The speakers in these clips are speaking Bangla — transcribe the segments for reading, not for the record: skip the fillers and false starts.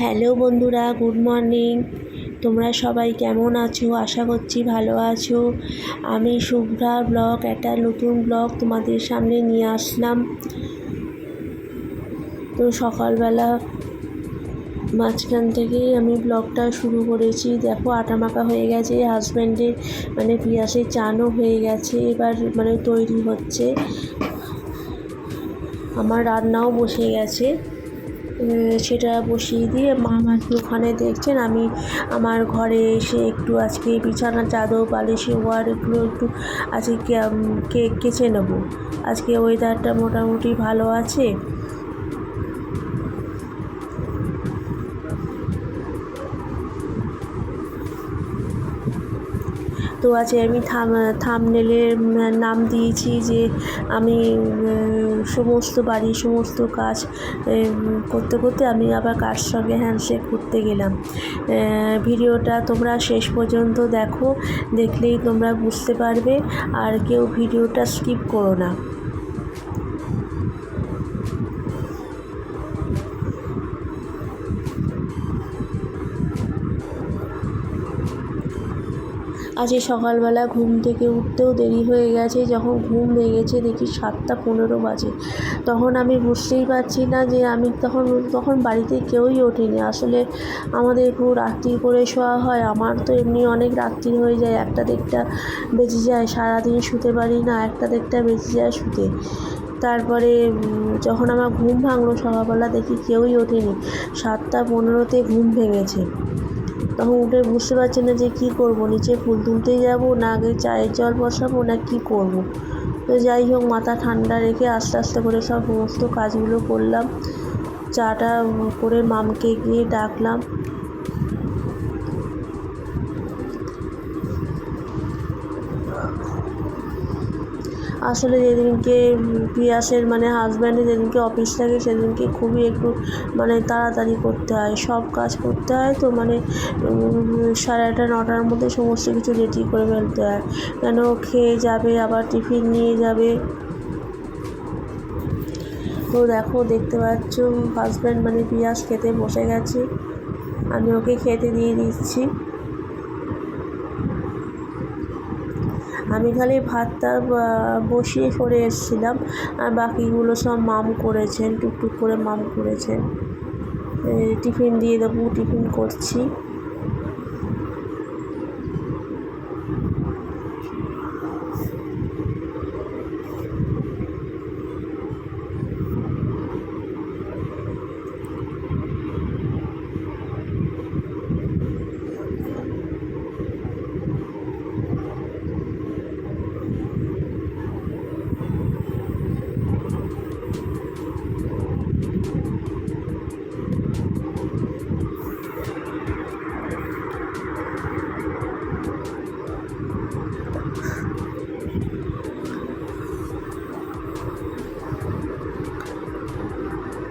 হ্যালো বন্ধুরা, গুড মর্নিং। তোমরা সবাই কেমন আছো? আশা করছি ভালো আছো। আমি শুভ্রা ব্লগ, একটা নতুন ব্লগ তোমাদের সামনে নিয়ে আসলাম। তো সকালবেলা মাঝখান থেকেই আমি ব্লগটা শুরু করেছি। দেখো, আটা মাখা হয়ে গেছে, হাজব্যান্ডের পিয়াসের চানও হয়ে গেছে, এবার তৈরি হচ্ছে। আমার রান্নাও বসে গেছে, সেটা বসিয়ে দিয়ে মা আজকে ওখানে দেখছেন। আমি আমার ঘরে এসে একটু আজকে বিছানার চাদর বালিশে ওয়ার এগুলো একটু আজকে কেচে নেবো। আজকে ওয়েদারটা মোটামুটি ভালো আছে। তো আজকে আমি থাম্বনেলের নাম দিয়েছি যে আমি বাড়ির সমস্ত কাজ করতে করতে আমি আবার কার সঙ্গে হ্যান্ডশেক করতে গেলাম। ভিডিওটা তোমরা শেষ পর্যন্ত দেখো, দেখলেই তোমরা বুঝতে পারবে, আর কেউ ভিডিওটা স্কিপ করো না। আজকে সকালবেলা ঘুম থেকে উঠতেও দেরি হয়ে গেছে। যখন ঘুম ভেঙেছে দেখি 7:15 বাজে। তখন আমি বুঝতেই পারছি না যে আমি তখন বাড়িতে কেউই ওঠেনি। আসলে আমাদের খুব রাত্রি করে শোয়া হয়। আমার তো এমনি অনেক রাত্রি হয়ে যায়, 1টা-1:30 বেজে যায়। সারাদিন শুতে পারি না, 1টা-1:30 বেজে যায় শুতে। তারপরে যখন আমার ঘুম ভাঙলো সকালবেলা, দেখি কেউই ওঠেনি। 7:15-তে ঘুম ভেঙেছে। তখন উঠে বুঝতে পারছি না যে কী করবো, নিচে ফুল তুলতে যাবো না আগে চায়ের জল বসাবো না কি করব। তো যাই হোক, মাথা ঠান্ডা রেখে আস্তে আস্তে করে সমস্ত কাজগুলো করলাম। চাটা করে মামকে গিয়ে ডাকলাম। আসলে যেদিনকে পিয়াসের হাজব্যান্ডের যেদিনকে অফিস থাকে সেদিনকে খুবই একটু তাড়াতাড়ি করতে হয়, সব কাজ করতে হয়। তো 8:30-9টার মধ্যে সমস্ত কিছু রেডি করে ফেলতে হয়, কেন খেয়ে যাবে, আবার টিফিন নিয়ে যাবে। তো দেখো, দেখতে পাচ্ছ হাজব্যান্ড পিয়াস খেতে বসে গেছে, আমি ওকে খেতে দিয়ে দিচ্ছি। আমি খালি ভাতটা বসিয়ে সরে এসেছিলাম, আর বাকিগুলো সব মাম করেছেন, টুকটুক করে মাম করেছেন। টিফিন দিয়ে দেবো, টিফিন করছি।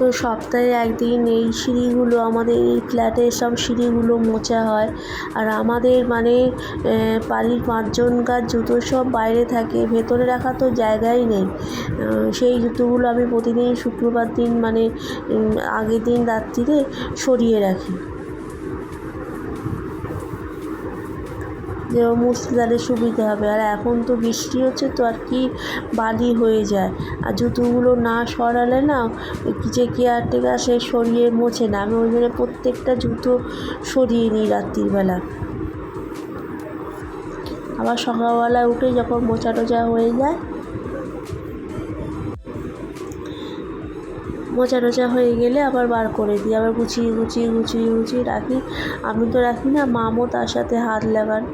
তো সপ্তাহে একদিন এই সিঁড়িগুলো, আমাদের এই ফ্ল্যাটের সব সিঁড়িগুলো মোছা হয়। আর আমাদের বাড়ির 5জনকার জুতো সব বাইরে থাকে, ভেতরে রাখা তো জায়গাই নেই। সেই জুতোগুলো আমি প্রতিদিন শুক্রবার দিন আগের দিন রাত্রিরে সরিয়ে রাখি, যে মুছতে তাহলে সুবিধা হবে। আর এখন তো বৃষ্টি হচ্ছে, তো আর কি বালি হয়ে যায়, আর জুতোগুলো না সরালে না যে কেয়ারটেকার সে সরিয়ে মোছে না। আমি ওই জন্য প্রত্যেকটা জুতো সরিয়ে নিই রাত্রিবেলা। আবার সকালবেলা উঠে যখন মোছা টোচা হয়ে যায়, মোছা টোচা হয়ে গেলে আবার বার করে দিই, আবার গুছিয়ে রাখি। আমি তো রাখি না, মামও তার সাথে হাত লাগান।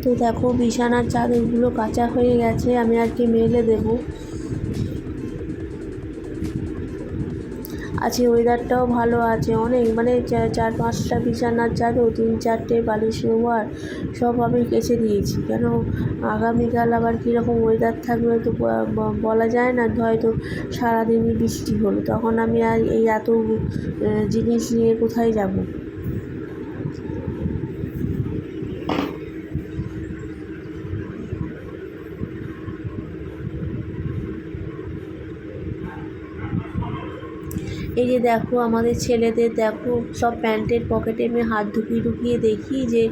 তো দেখো বিছানার চাদরগুলো কাঁচা হয়ে গেছে, আমি আজকে মেলে দেবো। আজকে ওয়েদারটাও ভালো আছে অনেক, মানে 4-5টা বিছানার চাদর, 3-4টে বালিশ ওভার সব আমি কেচে দিয়েছি। কেন আগামীকাল আবার কীরকম ওয়েদার থাকবে তো বলা যায় না, হয়তো সারাদিনই বৃষ্টি হলো, তখন আমি আর এই এত জিনিস নিয়ে কোথায় যাব। এই যে দেখো আমাদের ছেলেদের, দেখো সব প্যান্টের পকেটে আমি হাত ঢুকিয়ে ঢুকিয়ে দেখি যে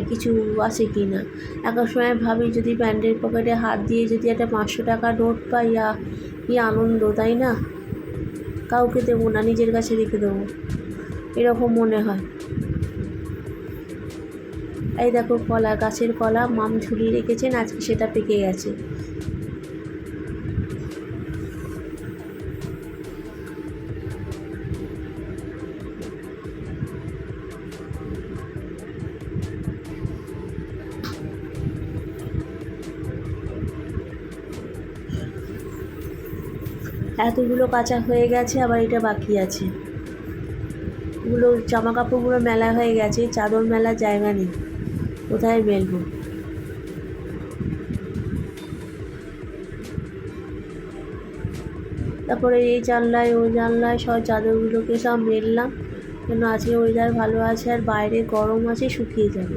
কিছু আছে কি না। এক সময় ভাবি যদি প্যান্টের পকেটে হাত দিয়ে যদি একটা 500 টাকা নোট পাই, কি আনন্দ, তাই না? কাউকে দেবো না, নিজের কাছে রেখে দেবো, এরকম মনে হয়। এই দেখো কলা, গাছের কলা মাম ঝুলিয়ে রেখেছেন, আজকে সেটা পেকে গেছে। এতগুলো কাঁচা হয়ে গেছে, আবার এটা বাকি আছে। এগুলো জামা কাপড়গুলো মেলা হয়ে গেছে, চাদর মেলার জায়গা নেই, কোথায় মেলবো। তারপরে এই জানলায় ওই জানলায় সব চাদরগুলোকে সব মেললাম, কেন আজকে ওয়েদার ভালো আছে আর বাইরে গরম আছে, শুকিয়ে যাবে।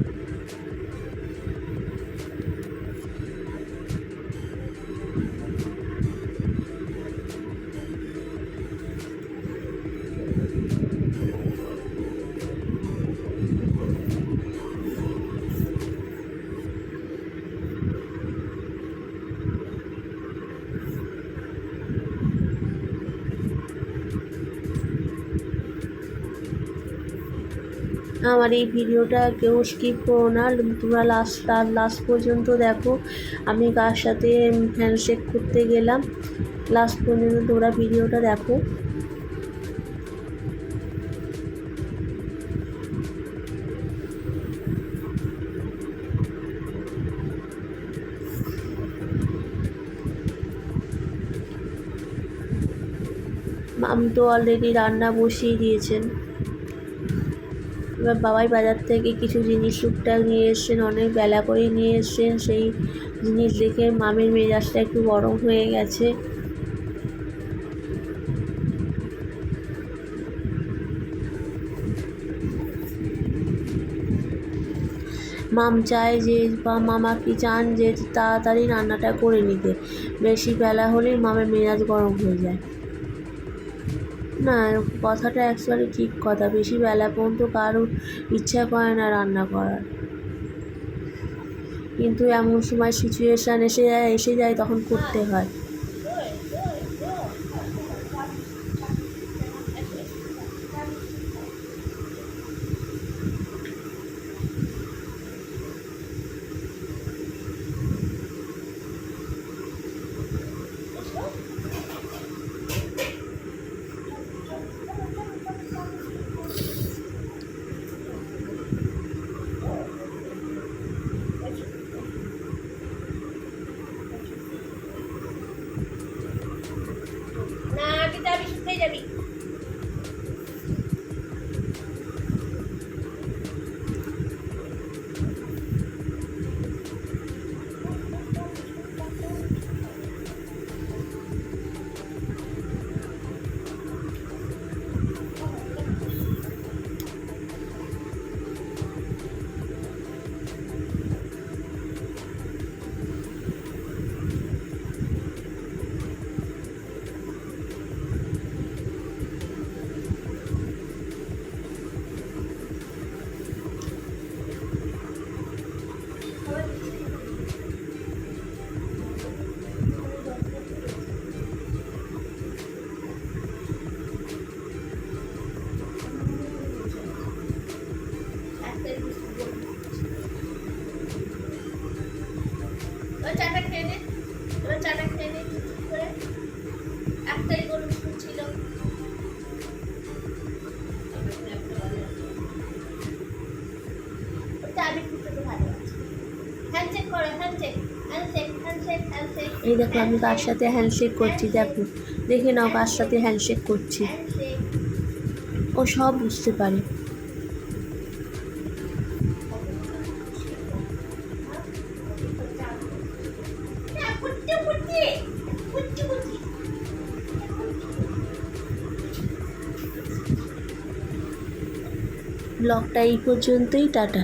আমার এই ভিডিওটা কেউ স্কিপ করো না, তোমরা লাস্ট পর্যন্ত দেখো। আমি কার সাথে হ্যান্ডশেক করতে গেলাম, লাস্ট পর্যন্ত তোমরা ভিডিওটা দেখো। মাম তো অলরেডি রান্না বসিয়ে দিয়েছেন। এবার বাবাই বাজার থেকে কিছু জিনিস টুকটাক নিয়ে এসছেন, অনেক বেলা করে নিয়ে এসছেন। সেই জিনিস দেখে মামের মেজাজটা একটু গরম হয়ে গেছে। মাম চায় যে, বা মামা কি চান যে তাড়াতাড়ি রান্নাটা করে নিতে, বেশি বেলা হলেই মামের মেজাজ গরম হয়ে যায়। না, কথাটা অ্যাকচুয়ালি ঠিক কথা, বেশি বেলা পর্যন্ত কারোর ইচ্ছা করে না রান্না করার, কিন্তু এমন সময় সিচুয়েশান এসে যায় তখন করতে হয়। না, যাবি শুকিয়ে যাবি। চাটা খেয়ে নে, এবার চাটা খেয়ে নে করে। একটাই গরু ছিল, ওটা আমি খুব ভালো আছে। এই দেখো আমি কার সাথে হ্যান্ডশেক করছি, দেখো দেখে নাও কার সাথে হ্যান্ডশেক করছি। ও সব বুঝতে পারে। ব্লগটা এই পর্যন্তই, টাটা।